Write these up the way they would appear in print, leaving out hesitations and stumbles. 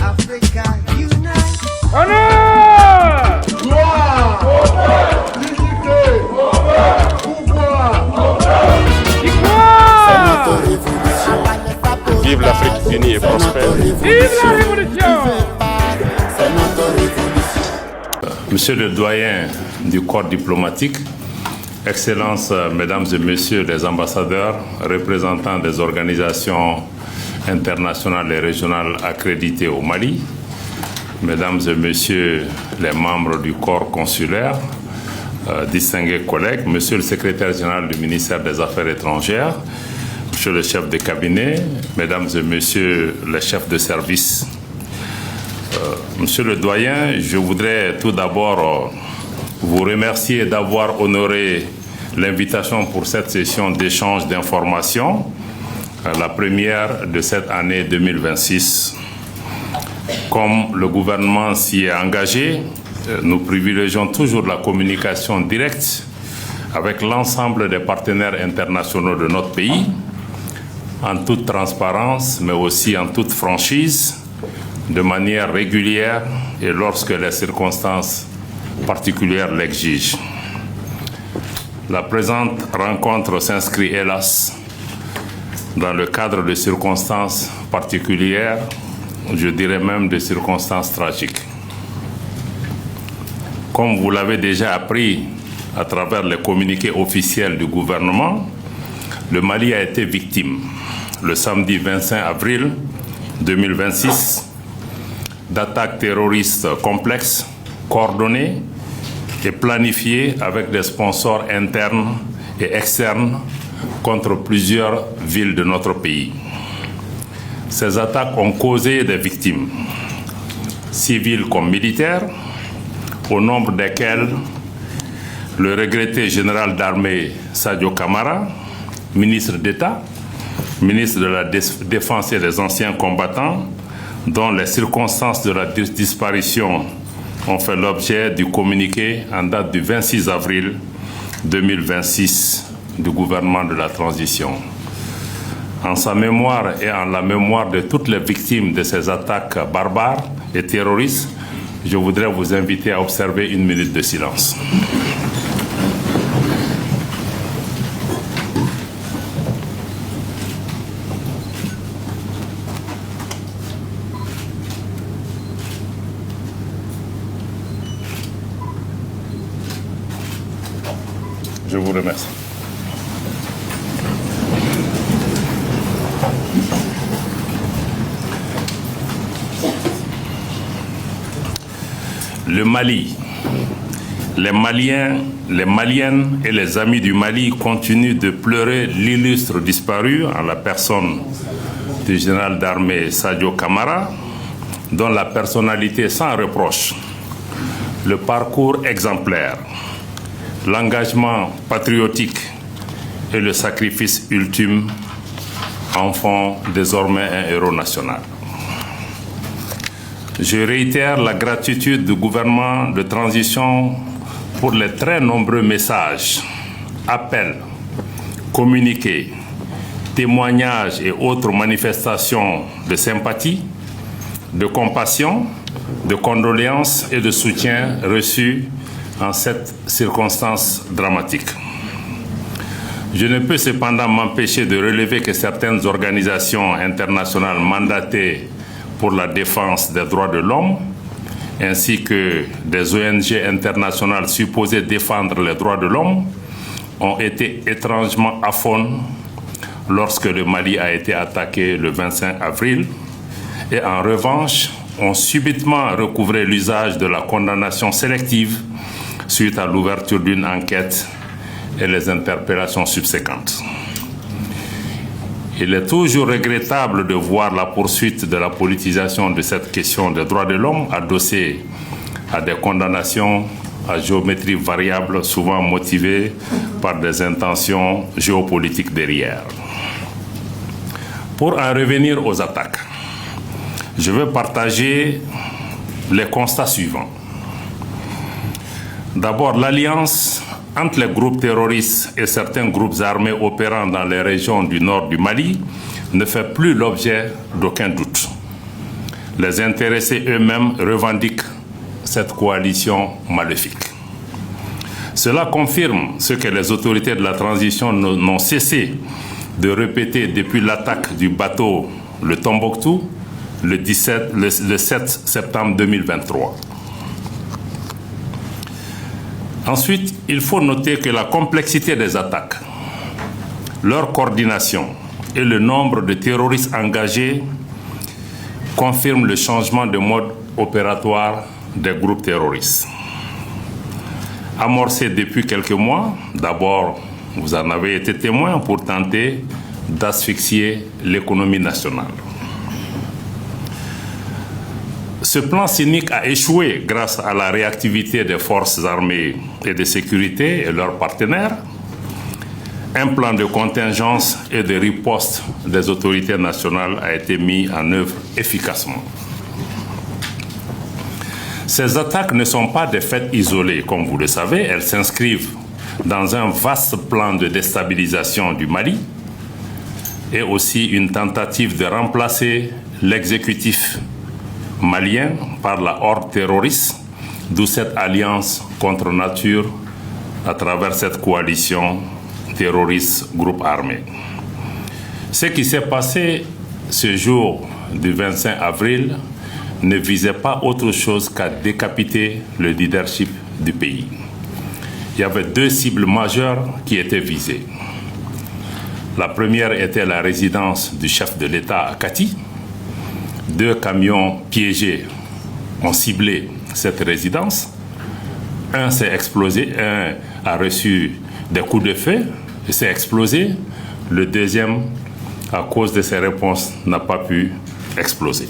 Africa unite. Honneur! Gloire, dignité, pouvoir. Vive l'Afrique unie et prospère. Vive la révolution! Monsieur le doyen du corps diplomatique, Excellences, Mesdames et Messieurs les ambassadeurs, représentants des organisations internationales et régionales accréditées au Mali, Mesdames et Messieurs les membres du corps consulaire, distingués collègues, Monsieur le secrétaire général du ministère des Affaires étrangères, Monsieur le chef de cabinet, Mesdames et Messieurs les chefs de service. Monsieur le doyen, je voudrais tout d'abord vous remercier d'avoir honoré l'invitation pour cette session d'échange d'informations, la première de cette année 2026. Comme le gouvernement s'y est engagé, nous privilégions toujours la communication directe avec l'ensemble des partenaires internationaux de notre pays, en toute transparence, mais aussi en toute franchise, de manière régulière et lorsque les circonstances particulières l'exigent. La présente rencontre s'inscrit, hélas, dans le cadre de circonstances particulières, je dirais même de circonstances tragiques. Comme vous l'avez déjà appris à travers les communiqués officiels du gouvernement, le Mali a été victime, le samedi 25 avril 2026, d'attaques terroristes complexes, coordonnées et planifiées avec des sponsors internes et externes contre plusieurs villes de notre pays. Ces attaques ont causé des victimes, civiles comme militaires, au nombre desquelles le regretté général d'armée Sadio Kamara, ministre d'État, ministre de la Défense et des anciens combattants, dont les circonstances de la disparition ont fait l'objet du communiqué en date du 26 avril 2026 du gouvernement de la transition. En sa mémoire et en la mémoire de toutes les victimes de ces attaques barbares et terroristes, je voudrais vous inviter à observer une minute de silence. Je vous remercie. Le Mali, les Maliens, les Maliennes et les amis du Mali continuent de pleurer l'illustre disparu en la personne du général d'armée Sadio Kamara, dont la personnalité sans reproche, le parcours exemplaire, l'engagement patriotique et le sacrifice ultime en font désormais un héros national. Je réitère la gratitude du gouvernement de transition pour les très nombreux messages, appels, communiqués, témoignages et autres manifestations de sympathie, de compassion, de condoléances et de soutien reçus en cette circonstance dramatique. Je ne peux cependant m'empêcher de relever que certaines organisations internationales mandatées pour la défense des droits de l'homme, ainsi que des ONG internationales supposées défendre les droits de l'homme, ont été étrangement aphones lorsque le Mali a été attaqué le 25 avril et en revanche ont subitement recouvré l'usage de la condamnation sélective suite à l'ouverture d'une enquête et les interpellations subséquentes. Il est toujours regrettable de voir la poursuite de la politisation de cette question des droits de l'homme adossée à des condamnations à géométrie variable, souvent motivées par des intentions géopolitiques derrière. Pour en revenir aux attaques, je veux partager les constats suivants. D'abord, l'alliance entre les groupes terroristes et certains groupes armés opérant dans les régions du nord du Mali ne fait plus l'objet d'aucun doute. Les intéressés eux-mêmes revendiquent cette coalition maléfique. Cela confirme ce que les autorités de la transition n'ont cessé de répéter depuis l'attaque du bateau le Tombouctou le 7 septembre 2023. Ensuite, il faut noter que la complexité des attaques, leur coordination et le nombre de terroristes engagés confirment le changement de mode opératoire des groupes terroristes. Amorcé depuis quelques mois, d'abord, vous en avez été témoin pour tenter d'asphyxier l'économie nationale. Ce plan cynique a échoué grâce à la réactivité des forces armées et de sécurité et leurs partenaires. Un plan de contingence et de riposte des autorités nationales a été mis en œuvre efficacement. Ces attaques ne sont pas des faits isolés, comme vous le savez, elles s'inscrivent dans un vaste plan de déstabilisation du Mali et aussi une tentative de remplacer l'exécutif malien par la horde terroriste, d'où cette alliance contre nature à travers cette coalition terroriste groupe armé. Ce qui s'est passé ce jour du 25 avril ne visait pas autre chose qu'à décapiter le leadership du pays. Il y avait deux cibles majeures qui étaient visées. La première était la résidence du chef de l'État à Kati. Deux camions piégés ont ciblé cette résidence. Un s'est explosé, un a reçu des coups de feu et s'est explosé. Le deuxième, à cause de ses réponses, n'a pas pu exploser.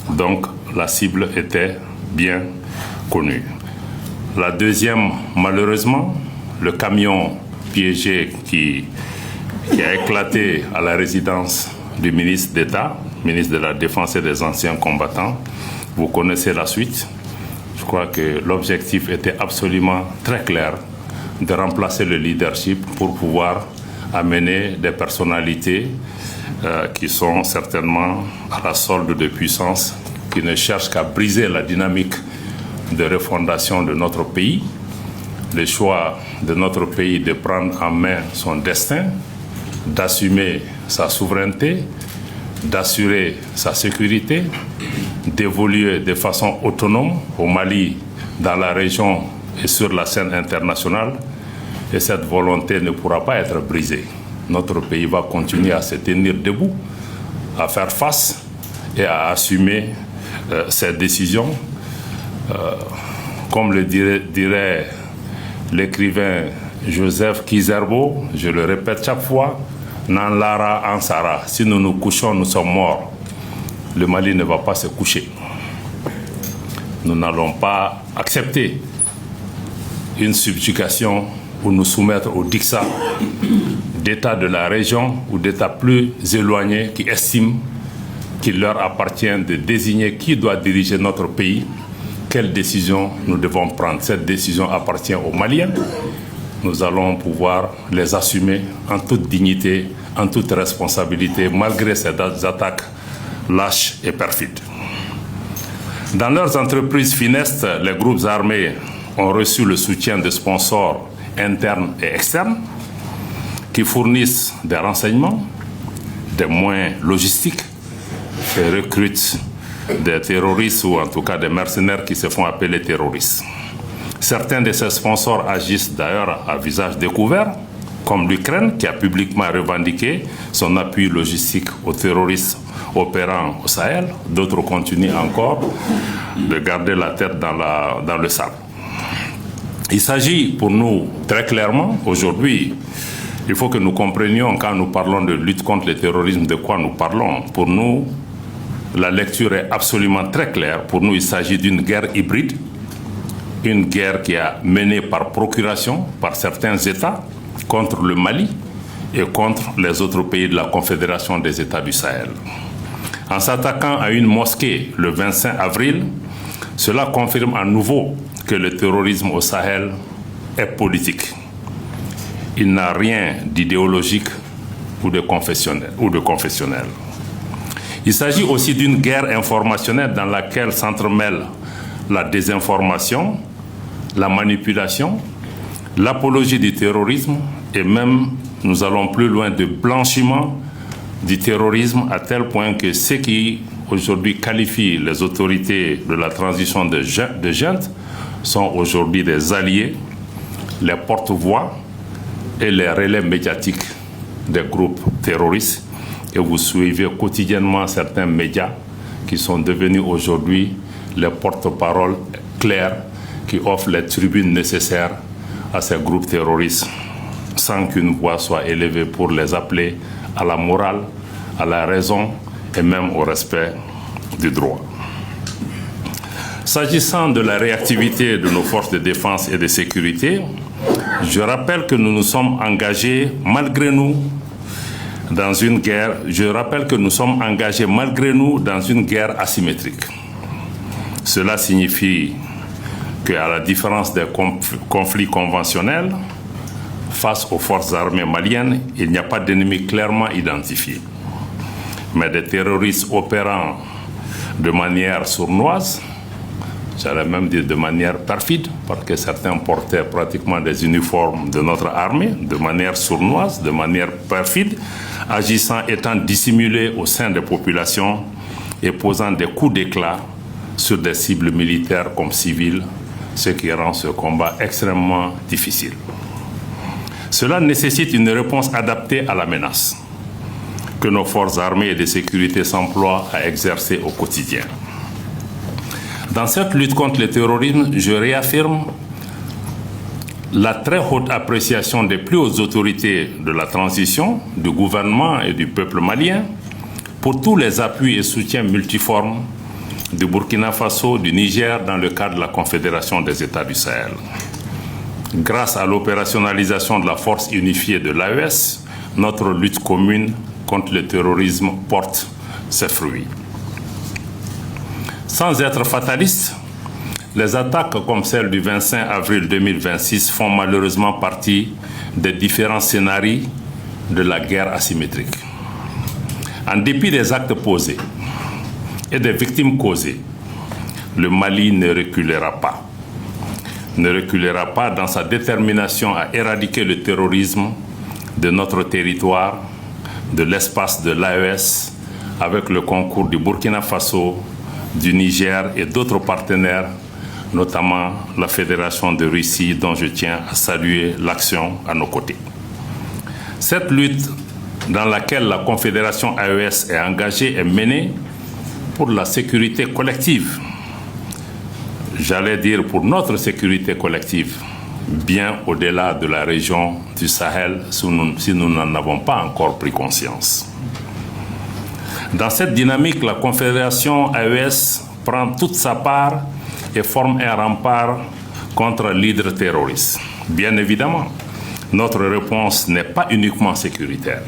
Donc la cible était bien connue. La deuxième, malheureusement, le camion piégé qui a éclaté à la résidence du ministre d'État, ministre de la Défense et des Anciens Combattants. Vous connaissez la suite. Je crois que l'objectif était absolument très clair, de remplacer le leadership pour pouvoir amener des personnalités qui sont certainement à la solde de puissance, qui ne cherchent qu'à briser la dynamique de refondation de notre pays, le choix de notre pays de prendre en main son destin, d'assumer sa souveraineté, d'assurer sa sécurité, d'évoluer de façon autonome au Mali, dans la région et sur la scène internationale. Et cette volonté ne pourra pas être brisée. Notre pays va continuer à se tenir debout, à faire face et à assumer ses décisions. Comme le dirait l'écrivain Joseph Kizerbo, je le répète chaque fois, Nan Lara Ansara, si nous nous couchons, nous sommes morts. Le Mali ne va pas se coucher. Nous n'allons pas accepter une subjugation ou nous soumettre au diktat d'États de la région ou d'États plus éloignés qui estiment qu'il leur appartient de désigner qui doit diriger notre pays, quelles décisions nous devons prendre. Cette décision appartient aux Maliens. Nous allons pouvoir les assumer en toute dignité, en toute responsabilité, malgré ces attaques lâches et perfides. Dans leurs entreprises funestes, les groupes armés ont reçu le soutien de sponsors internes et externes qui fournissent des renseignements, des moyens logistiques et recrutent des terroristes ou en tout cas des mercenaires qui se font appeler terroristes. Certains de ces sponsors agissent d'ailleurs à visage découvert, comme l'Ukraine qui a publiquement revendiqué son appui logistique aux terroristes opérant au Sahel. D'autres continuent encore de garder la tête dans le sable. Il s'agit pour nous très clairement, aujourd'hui, il faut que nous comprenions quand nous parlons de lutte contre le terrorisme de quoi nous parlons. Pour nous, la lecture est absolument très claire. Pour nous, il s'agit d'une guerre hybride, une guerre qui est menée par procuration par certains États contre le Mali et contre les autres pays de la Confédération des États du Sahel. En s'attaquant à une mosquée le 25 avril, cela confirme à nouveau que le terrorisme au Sahel est politique. Il n'a rien d'idéologique ou de confessionnel. Il s'agit aussi d'une guerre informationnelle dans laquelle s'entremêlent la désinformation, la manipulation, l'apologie du terrorisme et même, nous allons plus loin, de blanchiment du terrorisme à tel point que ceux qui aujourd'hui qualifient les autorités de la transition de junte sont aujourd'hui des alliés, les porte-voix et les relais médiatiques des groupes terroristes. Et vous suivez quotidiennement certains médias qui sont devenus aujourd'hui les porte-paroles clairs qui offrent les tribunes nécessaires à ces groupes terroristes sans qu'une voix soit élevée pour les appeler à la morale, à la raison et même au respect du droit. S'agissant de la réactivité de nos forces de défense et de sécurité, je rappelle que nous nous sommes engagés malgré nous dans une guerre asymétrique. Cela signifie qu'à la différence des conflits conventionnels, face aux forces armées maliennes, il n'y a pas d'ennemi clairement identifié. Mais des terroristes opérant de manière sournoise, j'allais même dire de manière perfide, parce que certains portaient pratiquement des uniformes de notre armée, de manière sournoise, de manière perfide, agissant, étant dissimulés au sein des populations et posant des coups d'éclat sur des cibles militaires comme civiles, ce qui rend ce combat extrêmement difficile. Cela nécessite une réponse adaptée à la menace que nos forces armées et de sécurité s'emploient à exercer au quotidien. Dans cette lutte contre le terrorisme, je réaffirme la très haute appréciation des plus hautes autorités de la transition, du gouvernement et du peuple malien pour tous les appuis et soutiens multiformes du Burkina Faso, du Niger dans le cadre de la Confédération des États du Sahel. Grâce à l'opérationnalisation de la force unifiée de l'AES, notre lutte commune contre le terrorisme porte ses fruits. Sans être fataliste, les attaques comme celle du 25 avril 2026 font malheureusement partie des différents scénarios de la guerre asymétrique. En dépit des actes posés et des victimes causées, le Mali ne reculera pas. Ne reculera pas dans sa détermination à éradiquer le terrorisme de notre territoire, de l'espace de l'AES, avec le concours du Burkina Faso, du Niger et d'autres partenaires, notamment la Fédération de Russie, dont je tiens à saluer l'action à nos côtés. Cette lutte dans laquelle la Confédération AES est engagée est menée pour la sécurité collective. J'allais dire pour notre sécurité collective, bien au-delà de la région du Sahel, si nous n'en avons pas encore pris conscience. Dans cette dynamique, la Confédération AES prend toute sa part et forme un rempart contre l'hydre terroriste. Bien évidemment, notre réponse n'est pas uniquement sécuritaire.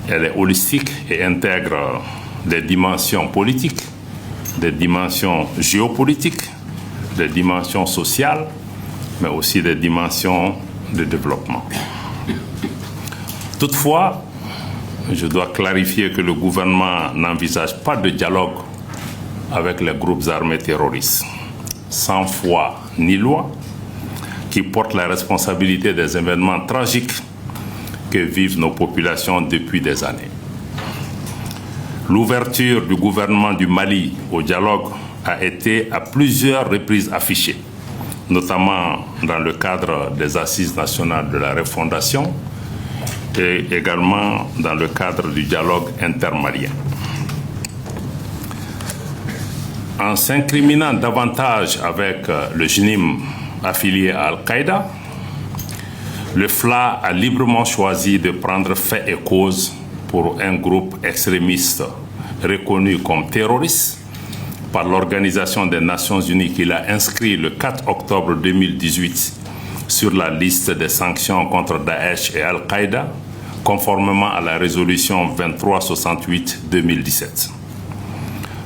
Elle est holistique et intègre des dimensions politiques, des dimensions géopolitiques, des dimensions sociales, mais aussi des dimensions de développement. Toutefois, je dois clarifier que le gouvernement n'envisage pas de dialogue avec les groupes armés terroristes, sans foi ni loi, qui portent la responsabilité des événements tragiques que vivent nos populations depuis des années. L'ouverture du gouvernement du Mali au dialogue a été à plusieurs reprises affichée, notamment dans le cadre des Assises nationales de la refondation et également dans le cadre du dialogue intermalien. En s'incriminant davantage avec le JNIM affilié à Al-Qaïda, le FLA a librement choisi de prendre fait et cause pour un groupe extrémiste reconnu comme terroriste par l'Organisation des Nations Unies qu'il a inscrit le 4 octobre 2018 sur la liste des sanctions contre Daesh et Al-Qaïda, conformément à la résolution 2368-2017.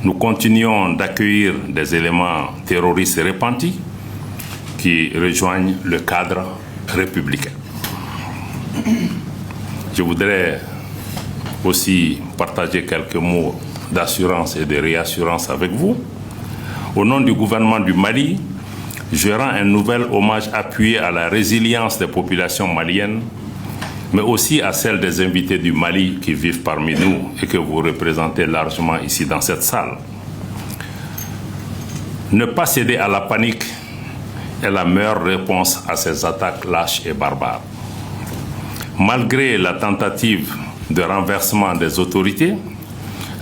Nous continuons d'accueillir des éléments terroristes repentis qui rejoignent le cadre républicain. Je voudrais aussi partager quelques mots d'assurance et de réassurance avec vous. Au nom du gouvernement du Mali, je rends un nouvel hommage appuyé à la résilience des populations maliennes, mais aussi à celle des invités du Mali qui vivent parmi nous et que vous représentez largement ici dans cette salle. Ne pas céder à la panique est la meilleure réponse à ces attaques lâches et barbares. Malgré la tentative de renversement des autorités,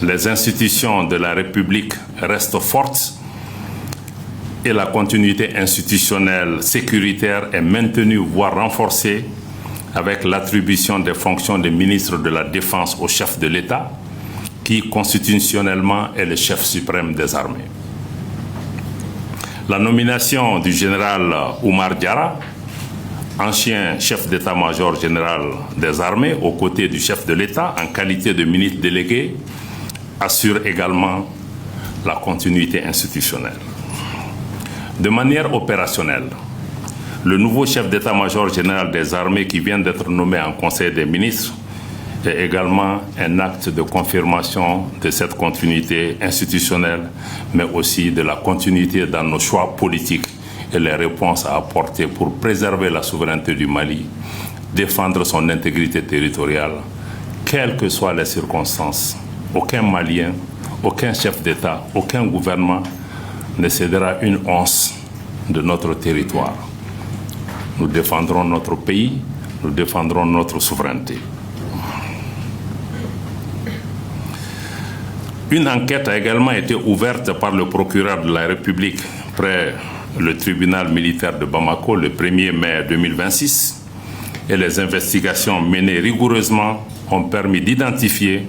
les institutions de la République restent fortes et la continuité institutionnelle sécuritaire est maintenue, voire renforcée, avec l'attribution des fonctions de ministre de la Défense au chef de l'État, qui constitutionnellement est le chef suprême des armées. La nomination du général Oumar Diarra, ancien chef d'état-major général des armées, aux côtés du chef de l'État, en qualité de ministre délégué, assure également la continuité institutionnelle. De manière opérationnelle, le nouveau chef d'état-major général des armées qui vient d'être nommé en Conseil des ministres est également un acte de confirmation de cette continuité institutionnelle, mais aussi de la continuité dans nos choix politiques et les réponses à apporter pour préserver la souveraineté du Mali, défendre son intégrité territoriale, quelles que soient les circonstances. Aucun Malien, aucun chef d'État, aucun gouvernement ne cédera une once de notre territoire. Nous défendrons notre pays, nous défendrons notre souveraineté. Une enquête a également été ouverte par le procureur de la République près le tribunal militaire de Bamako le 1er mai 2026 et les investigations menées rigoureusement ont permis d'identifier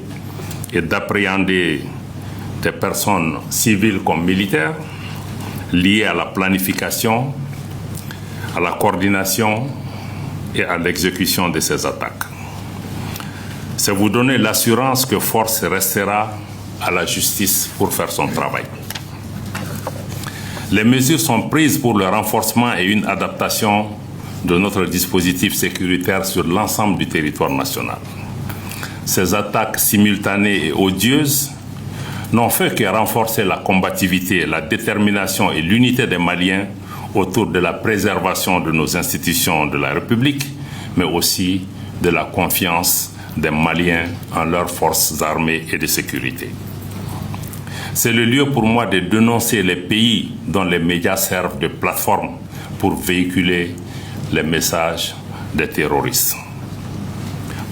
et d'appréhender des personnes civiles comme militaires liées à la planification, à la coordination et à l'exécution de ces attaques. C'est vous donner l'assurance que force restera à la justice pour faire son travail. Les mesures sont prises pour le renforcement et une adaptation de notre dispositif sécuritaire sur l'ensemble du territoire national. Ces attaques simultanées et odieuses n'ont fait que renforcer la combativité, la détermination et l'unité des Maliens autour de la préservation de nos institutions de la République, mais aussi de la confiance des Maliens en leurs forces armées et de sécurité. C'est le lieu pour moi de dénoncer les pays dont les médias servent de plateforme pour véhiculer les messages des terroristes.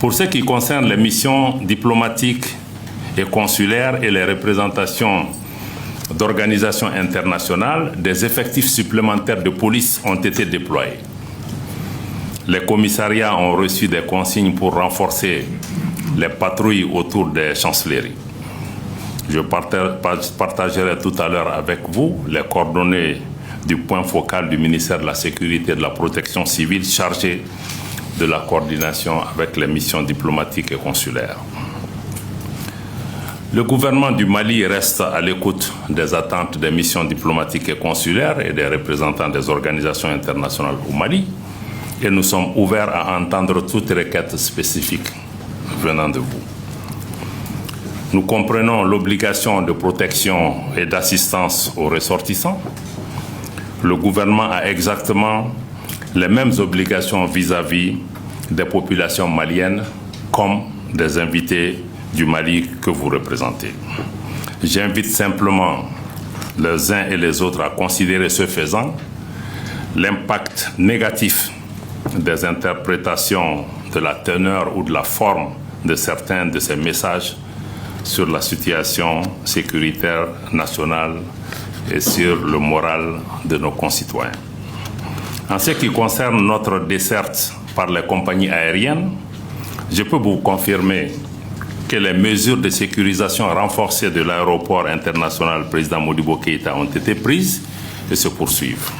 Pour ce qui concerne les missions diplomatiques et consulaires et les représentations d'organisations internationales, des effectifs supplémentaires de police ont été déployés. Les commissariats ont reçu des consignes pour renforcer les patrouilles autour des chancelleries. Je partagerai tout à l'heure avec vous les coordonnées du point focal du ministère de la Sécurité et de la Protection civile chargé de la coordination avec les missions diplomatiques et consulaires. Le gouvernement du Mali reste à l'écoute des attentes des missions diplomatiques et consulaires et des représentants des organisations internationales au Mali et nous sommes ouverts à entendre toute requête spécifique venant de vous. Nous comprenons l'obligation de protection et d'assistance aux ressortissants. Le gouvernement a exactement les mêmes obligations vis-à-vis des populations maliennes comme des invités du Mali que vous représentez. J'invite simplement les uns et les autres à considérer ce faisant l'impact négatif des interprétations de la teneur ou de la forme de certains de ces messages sur la situation sécuritaire nationale et sur le moral de nos concitoyens. En ce qui concerne notre desserte par les compagnies aériennes, je peux vous confirmer que les mesures de sécurisation renforcées de l'aéroport international président Modibo Keïta ont été prises et se poursuivent.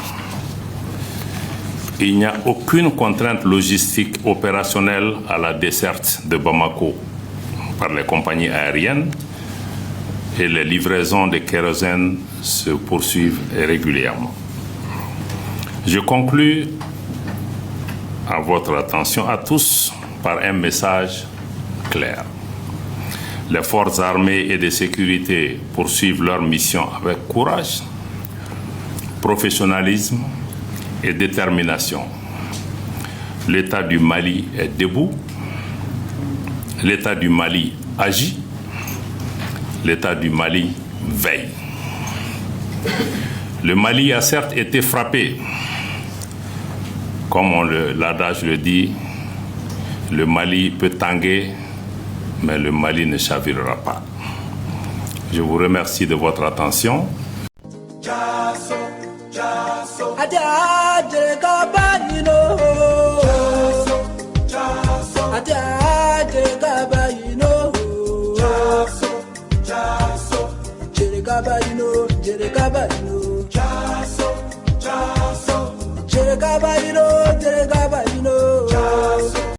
Il n'y a aucune contrainte logistique opérationnelle à la desserte de Bamako par les compagnies aériennes et les livraisons de kérosène se poursuivent régulièrement. Je conclus à votre attention à tous par un message clair. Les forces armées et de sécurité poursuivent leur mission avec courage, professionnalisme et détermination. L'État du Mali est debout. L'État du Mali agit. L'État du Mali veille. Le Mali a certes été frappé. Comme l'adage le dit, le Mali peut tanguer, mais le Mali ne chavirera pas. Je vous remercie de votre attention. Gaba.